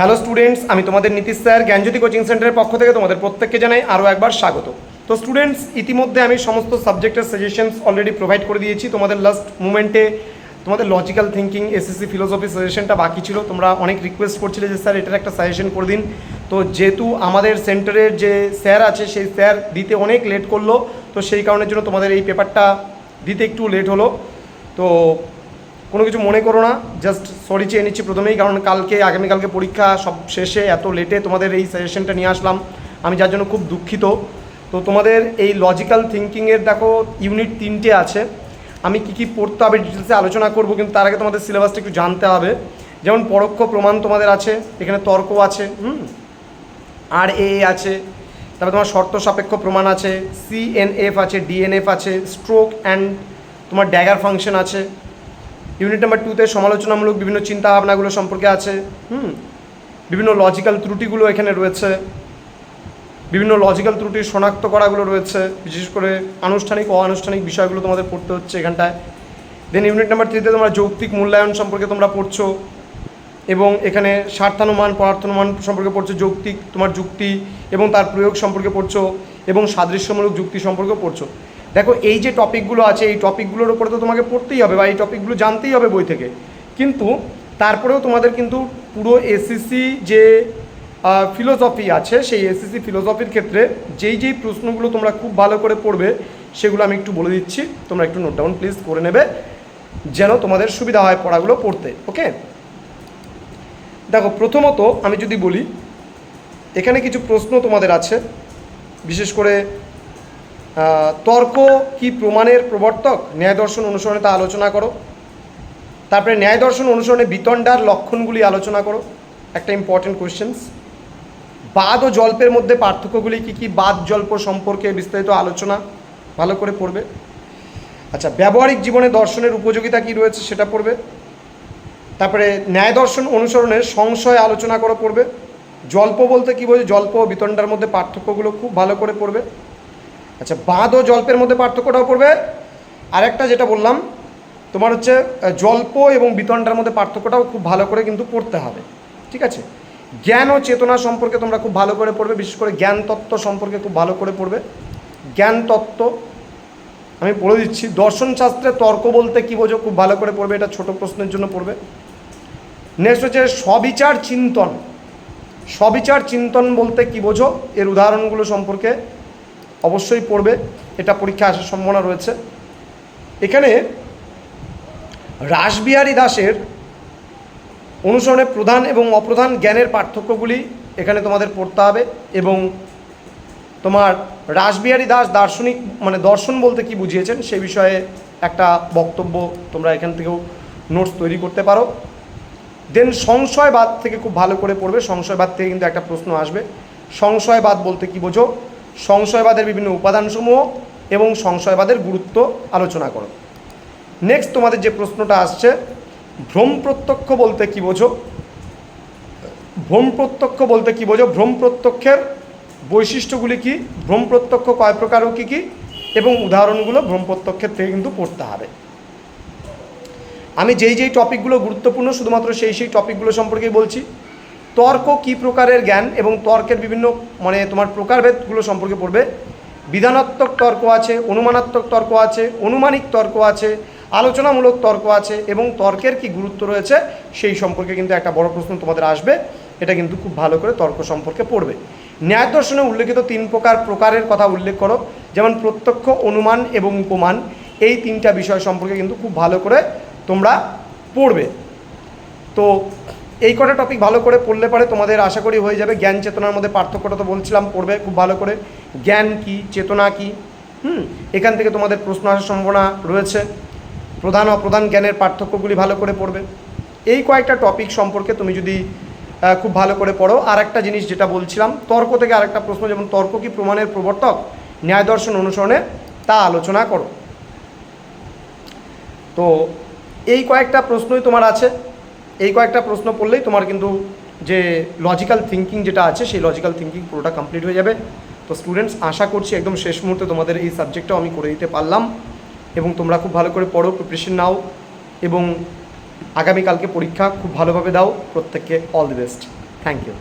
Hello students, আমি তোমাদের Nitish sir জ্ঞানজ্যোতি coaching সেন্টারের পক্ষ থেকে তোমাদের প্রত্যেককে জানাই আরও একবার স্বাগত। তো স্টুডেন্টস, ইতিমধ্যে আমি সমস্ত সাবজেক্টের সাজেশনস অলরেডি প্রোভাইড করে দিয়েছি। তোমাদের লাস্ট মুমেন্টে তোমাদের লজিক্যাল থিঙ্কিং, এসএসসি ফিলোসফি সাজেশনটা বাকি ছিল। তোমরা অনেক রিকোয়েস্ট করছিলে যে স্যার এটার একটা সাজেশন করে দিন। তো যেহেতু আমাদের সেন্টারের যে স্যার আছে সেই স্যার দিতে অনেক লেট করলো, তো সেই কারণের জন্য তোমাদের এই পেপারটা দিতে একটু লেট হলো। তো কোনো কিছু মনে করো না, জাস্ট সরি চেয়ে নিচ্ছি প্রথমেই, কারণ আগামীকালকে পরীক্ষা, সব শেষে এত লেটে তোমাদের এই সাজেশনটা নিয়ে আসলাম আমি, যার জন্য খুব দুঃখিত। তো তোমাদের এই লজিক্যাল থিঙ্কিংয়ের দেখো ইউনিট 3টে আছে। আমি কী পড়তে হবে ডিটেলসে আলোচনা করব, কিন্তু তার আগে তোমাদের সিলেবাসটা একটু জানতে হবে। যেমন পরোক্ষ প্রমাণ তোমাদের আছে, এখানে তর্ক আছে, আর এ আছে, তারপরে তোমার শর্ত সাপেক্ষ প্রমাণ আছে, সিএনএফ আছে, ডিএনএফ আছে, স্ট্রোক অ্যান্ড তোমার ড্যাগার ফাংশন আছে। ইউনিট নাম্বার 2তে সমালোচনামূলক বিভিন্ন চিন্তাভাবনাগুলো সম্পর্কে আছে। বিভিন্ন লজিক্যাল ত্রুটিগুলো এখানে রয়েছে, বিভিন্ন লজিক্যাল ত্রুটির শনাক্ত করাগুলো রয়েছে, বিশেষ করে আনুষ্ঠানিক ও অনানুষ্ঠানিক বিষয়গুলো তোমাদের পড়তে হচ্ছে এখানটায়। দেন ইউনিট নাম্বার 3তে তোমরা যৌক্তিক মূল্যায়ন সম্পর্কে তোমরা পড়ছো, এবং এখানে স্বার্থানুমান পরার্থানুমান সম্পর্কে পড়ছো, যৌক্তিক তোমার যুক্তি এবং তার প্রয়োগ সম্পর্কে পড়ছো, এবং সাদৃশ্যমূলক যুক্তি সম্পর্কে পড়ছো। দেখো এই যে টপিকগুলো আছে, এই টপিকগুলোর উপরে তো তোমাকে পড়তেই হবে বা এই টপিকগুলো জানতেই হবে বই থেকে, কিন্তু তারপরেও তোমাদের কিন্তু পুরো এসএসসি যে ফিলোসফি আছে, সেই এসএসসি ফিলোসফির ক্ষেত্রে যেই প্রশ্নগুলো তোমরা খুব ভালো করে পড়বে সেগুলো আমি একটু বলে দিচ্ছি, তোমরা একটু নোট ডাউন প্লিজ করে নেবে, যেন তোমাদের সুবিধা হয় পড়াগুলো পড়তে। ওকে, দেখো প্রথমত আমি যদি বলি, এখানে কিছু প্রশ্ন তোমাদের আছে, বিশেষ করে তর্ক কি প্রমাণের প্রবর্তক, ন্যায় দর্শন অনুসরণে তা আলোচনা করো। তারপরে ন্যায় দর্শন অনুসরণে বিতণ্ডার লক্ষণগুলি আলোচনা করো, একটা ইম্পর্টেন্ট কোয়েশ্চেন্স। বাদ ও জল্পের মধ্যে পার্থক্যগুলি কী কী, বাদ জল্প সম্পর্কে বিস্তারিত আলোচনা ভালো করে পড়বে। আচ্ছা, ব্যবহারিক জীবনে দর্শনের উপযোগিতা কী রয়েছে সেটা পড়বে। তারপরে ন্যায় দর্শন অনুসরণের সংশয় আলোচনা করে পড়বে। জল্প বলতে কী বোঝে, জল্প ও বিতণ্ডার মধ্যে পার্থক্যগুলো খুব ভালো করে পড়বে। আচ্ছা, বাদ ও জল্পের মধ্যে পার্থক্যটাও পড়বে। আরেকটা যেটা বললাম তোমার হচ্ছে জল্প এবং বিতণ্ডার মধ্যে পার্থক্যটাও খুব ভালো করে কিন্তু পড়তে হবে, ঠিক আছে। জ্ঞান ও চেতনা সম্পর্কে তোমরা খুব ভালো করে পড়বে, বিশেষ করে জ্ঞান তত্ত্ব সম্পর্কে খুব ভালো করে পড়বে। জ্ঞান তত্ত্ব আমি বলে দিচ্ছি। দর্শনশাস্ত্রে তর্ক বলতে কী বোঝো খুব ভালো করে পড়বে, এটা ছোট প্রশ্নের জন্য পড়বে। নেক্সট হচ্ছে সবিচার চিন্তন। সবিচার চিন্তন বলতে কী বোঝো, এর উদাহরণগুলো সম্পর্কে অবশ্যই পড়বে, এটা পরীক্ষা আসার সম্ভাবনা রয়েছে। এখানে রাসবিহারী দাসের অনুসরণে প্রধান এবং অপ্রধান জ্ঞানের পার্থক্যগুলি এখানে তোমাদের পড়তে হবে, এবং তোমার রাসবিহারী দাস দার্শনিক মানে দর্শন বলতে কি বুঝিয়েছেন সেই বিষয়ে একটা বক্তব্য তোমরা এখান থেকেও নোটস তৈরি করতে পারো। দেন সংশয়বাদ থেকে খুব ভালো করে পড়বে, সংশয়বাদ থেকে কিন্তু একটা প্রশ্ন আসবে। সংশয়বাদ বলতে কি বোঝো, সংশয়বাদের বিভিন্ন উপাদানসমূহ এবং সংশয়বাদের গুরুত্ব আলোচনা করো। নেক্সট তোমাদের যে প্রশ্নটা আসছে, ভ্রম প্রত্যক্ষ বলতে কী বোঝো। ভ্রম প্রত্যক্ষ বলতে কী বোঝো, ভ্রম প্রত্যক্ষের বৈশিষ্ট্যগুলি কী, ভ্রম প্রত্যক্ষ কয় প্রকার ও কী কী, এবং উদাহরণগুলো ভ্রম প্রত্যক্ষের থেকে কিন্তু পড়তে হবে। আমি যেই টপিকগুলো গুরুত্বপূর্ণ শুধুমাত্র সেই টপিকগুলো সম্পর্কেই বলছি। তর্ক কী প্রকারের জ্ঞান এবং তর্কের বিভিন্ন মানে তোমার প্রকারভেদগুলো সম্পর্কে পড়বে। বিধানাত্মক তর্ক আছে, অনুমানাত্মক তর্ক আছে, অনুমানিক তর্ক আছে, আলোচনামূলক তর্ক আছে, এবং তর্কের কি গুরুত্ব রয়েছে সেই সম্পর্কে কিন্তু একটা বড় প্রশ্ন তোমাদের আসবে, এটা কিন্তু খুব ভালো করে তর্ক সম্পর্কে পড়বে। ন্যায় দর্শনে উল্লেখিত 3 প্রকারের কথা উল্লেখ করো, যেমন প্রত্যক্ষ, অনুমান এবং উপমান। এই 3টা বিষয় সম্পর্কে কিন্তু খুব ভালো করে তোমরা পড়বে। তো এই কটা টপিক ভালো করে পড়লে পরে তোমাদের আশা করি হয়ে যাবে। জ্ঞান চেতনার মধ্যে পার্থক্যটা তো বলছিলাম, পড়বে খুব ভালো করে। জ্ঞান কি, চেতনা কি, এখান থেকে তোমাদের প্রশ্ন আসার সম্ভাবনা রয়েছে। প্রধান অপ্রধান জ্ঞানের পার্থক্যগুলি ভালো করে পড়বে। এই কয়েকটা টপিক সম্পর্কে তুমি যদি খুব ভালো করে পড়ো। আর একটা জিনিস যেটা বলছিলাম, তর্ক থেকে আরেকটা প্রশ্ন, যেমন তর্ক কি প্রমাণের প্রবর্তক, ন্যায় দর্শন অনুসরণে তা আলোচনা করো। তো এই কয়েকটা প্রশ্নই তোমার আছে, এই কয়েকটা প্রশ্ন পড়লেই তোমার কিন্তু যে লজিক্যাল থিঙ্কিং যেটা আছে সেই লজিক্যাল থিঙ্কিং পুরোটা কমপ্লিট হয়ে যাবে। তো স্টুডেন্টস, আশা করছি একদম শেষ মুহূর্তে তোমাদের এই সাবজেক্টটাও আমি করে দিতে পারলাম, এবং তোমরা খুব ভালো করে পড়ো, প্রিপারেশন নাও, এবং আগামীকালকে পরীক্ষা খুব ভালোভাবে দাও। প্রত্যেককে all the best. Thank you.